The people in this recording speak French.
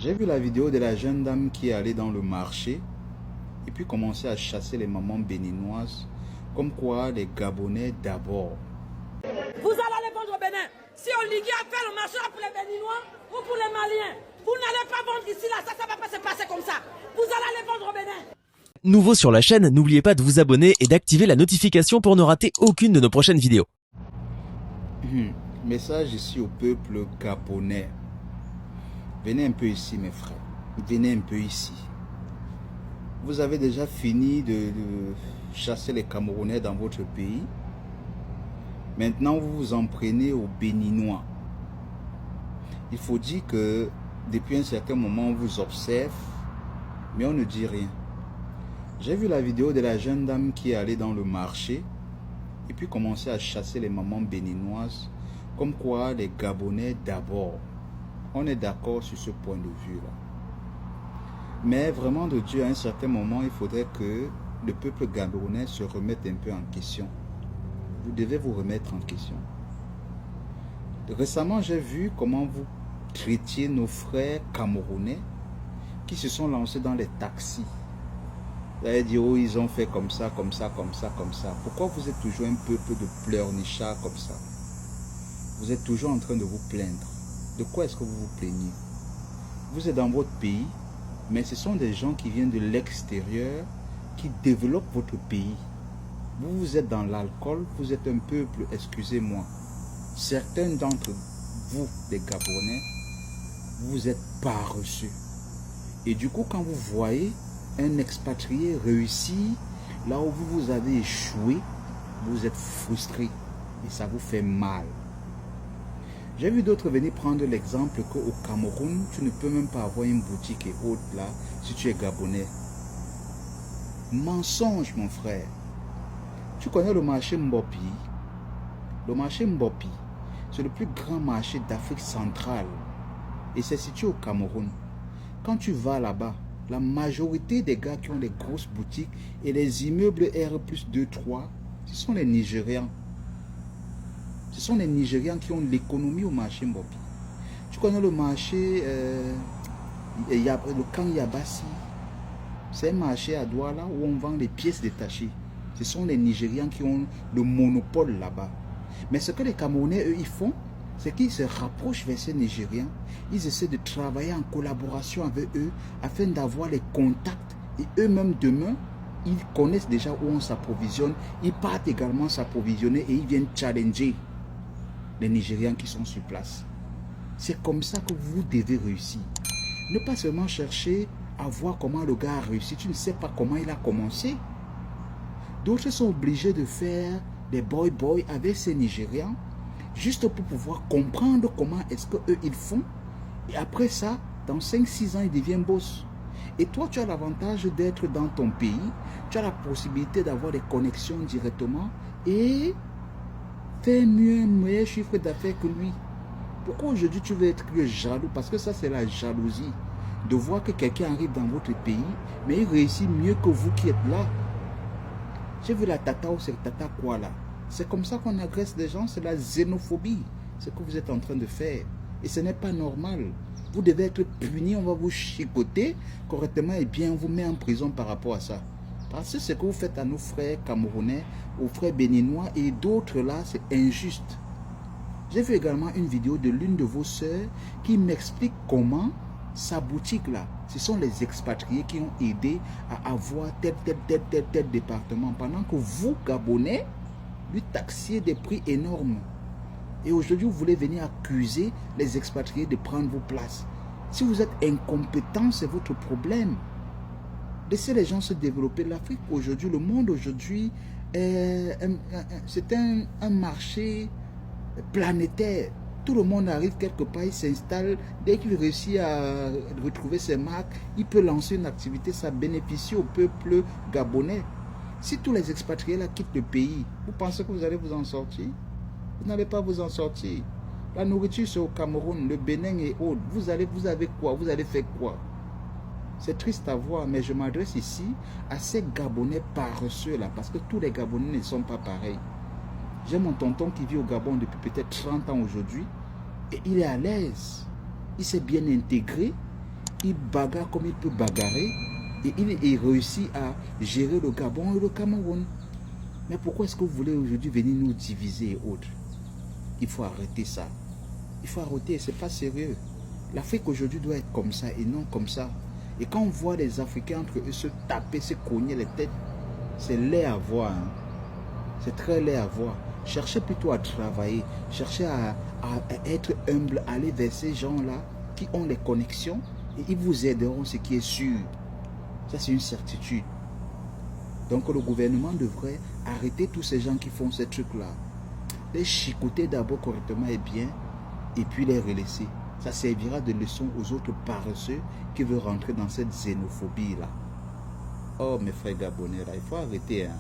J'ai vu la vidéo de la jeune dame qui est allée dans le marché et puis commencer à chasser les mamans béninoises, comme quoi les Gabonais d'abord. Vous allez aller vendre au Bénin. Si Oligui a fait le marché pour les Béninois ou pour les Maliens, vous n'allez pas vendre ici, là, ça ne va pas se passer comme ça. Vous allez aller vendre au Bénin. Nouveau sur la chaîne, n'oubliez pas de vous abonner et d'activer la notification pour ne rater aucune de nos prochaines vidéos. Message ici au peuple gabonais. Venez un peu ici mes frères. Venez un peu ici. Vous avez déjà fini de chasser les Camerounais dans votre pays. Maintenant vous vous en prenez aux Béninois. Il faut dire que depuis un certain moment on vous observe, mais on ne dit rien. J'ai vu la vidéo de la jeune dame qui est allée dans le marché et puis commencer à chasser les mamans béninoises, comme quoi les Gabonais d'abord. On est d'accord sur ce point de vue-là. Mais vraiment de Dieu, à un certain moment, il faudrait que le peuple gabonais se remette un peu en question. Vous devez vous remettre en question. Récemment, j'ai vu comment vous traitiez nos frères camerounais qui se sont lancés dans les taxis. Vous allez dire, oh, ils ont fait comme ça, comme ça, comme ça, comme ça. Pourquoi vous êtes toujours un peuple de pleurnichards comme ça? Vous êtes toujours en train de vous plaindre. De quoi est-ce que vous vous plaignez? Vous êtes dans votre pays, mais ce sont des gens qui viennent de l'extérieur qui développent votre pays. Vous êtes dans l'alcool, vous êtes un peuple, excusez-moi. Certains d'entre vous, les Gabonais, vous êtes paresseux. Et du coup, quand vous voyez un expatrié réussir là où vous avez échoué, vous êtes frustré et ça vous fait mal. J'ai vu d'autres venir prendre l'exemple qu'au Cameroun, tu ne peux même pas avoir une boutique et autres là si tu es Gabonais. Mensonge, mon frère. Tu connais le marché Mbopi? Le marché Mbopi, c'est le plus grand marché d'Afrique centrale et c'est situé au Cameroun. Quand tu vas là-bas, la majorité des gars qui ont des grosses boutiques et les immeubles R+2, 3, ce sont les Nigérians. Ce sont les Nigérians qui ont l'économie au marché Mbopi. Tu connais le marché, le camp Yabassi. C'est un marché à Douala où on vend les pièces détachées. Ce sont les Nigérians qui ont le monopole là-bas. Mais ce que les Camerounais, eux, ils font, c'est qu'ils se rapprochent vers ces Nigériens. Ils essaient de travailler en collaboration avec eux afin d'avoir les contacts. Et eux-mêmes, demain, ils connaissent déjà où on s'approvisionne. Ils partent également s'approvisionner et ils viennent challenger les Nigérians qui sont sur place. C'est comme ça que vous devez réussir. Ne pas seulement chercher à voir comment le gars a réussi. Tu ne sais pas comment il a commencé. D'autres sont obligés de faire des boy-boy avec ces Nigérians juste pour pouvoir comprendre comment est-ce qu'eux ils font. Et après ça, dans 5-6 ans, ils deviennent boss. Et toi, tu as l'avantage d'être dans ton pays. Tu as la possibilité d'avoir des connexions directement et faire mieux, un meilleur chiffre d'affaires que lui. Pourquoi aujourd'hui tu veux être jaloux? Parce que ça, c'est la jalousie. De voir que quelqu'un arrive dans votre pays, mais il réussit mieux que vous qui êtes là. J'ai vu la tata ou c'est tata quoi là? C'est comme ça qu'on agresse les gens, c'est la xénophobie. C'est ce que vous êtes en train de faire. Et ce n'est pas normal. Vous devez être puni, on va vous chicoter correctement et bien on vous met en prison par rapport à ça. Parce que ce que vous faites à nos frères camerounais, aux frères béninois et d'autres là, c'est injuste. J'ai vu également une vidéo de l'une de vos sœurs qui m'explique comment sa boutique là, ce sont les expatriés qui ont aidé à avoir tel département. Pendant que vous, Gabonais, lui taxiez des prix énormes. Et aujourd'hui, vous voulez venir accuser les expatriés de prendre vos places. Si vous êtes incompétent, c'est votre problème. Laissez les gens se développer. L'Afrique aujourd'hui, le monde aujourd'hui, c'est un marché planétaire. Tout le monde arrive quelque part, il s'installe. Dès qu'il réussit à retrouver ses marques, il peut lancer une activité. Ça bénéficie au peuple gabonais. Si tous les expatriés là quittent le pays, vous pensez que vous allez vous en sortir? Vous n'allez pas vous en sortir. La nourriture c'est au Cameroun, le Bénin et autres. Vous avez quoi? Vous allez faire quoi? C'est triste à voir, mais je m'adresse ici à ces Gabonais paresseux là, parce que tous les Gabonais ne sont pas pareils. J'ai mon tonton qui vit au Gabon depuis peut-être 30 ans aujourd'hui, et il est à l'aise. Il s'est bien intégré, il bagarre comme il peut bagarrer et il réussit à gérer le Gabon et le Cameroun. Mais pourquoi est-ce que vous voulez aujourd'hui venir nous diviser et autres? Il faut arrêter ça. Il faut arrêter, c'est pas sérieux. L'Afrique aujourd'hui doit être comme ça et non comme ça. Et quand on voit les Africains entre eux se taper, se cogner les têtes, c'est laid à voir. Hein. C'est très laid à voir. Cherchez plutôt à travailler, cherchez à être humble, aller vers ces gens-là qui ont les connexions et ils vous aideront, ce qui est sûr. Ça, c'est une certitude. Donc, le gouvernement devrait arrêter tous ces gens qui font ces trucs-là. Les chicoter d'abord correctement et bien, et puis les relaisser. Ça servira de leçon aux autres paresseux qui veulent rentrer dans cette xénophobie-là. Oh, mes frères gabonais, là, il faut arrêter, hein.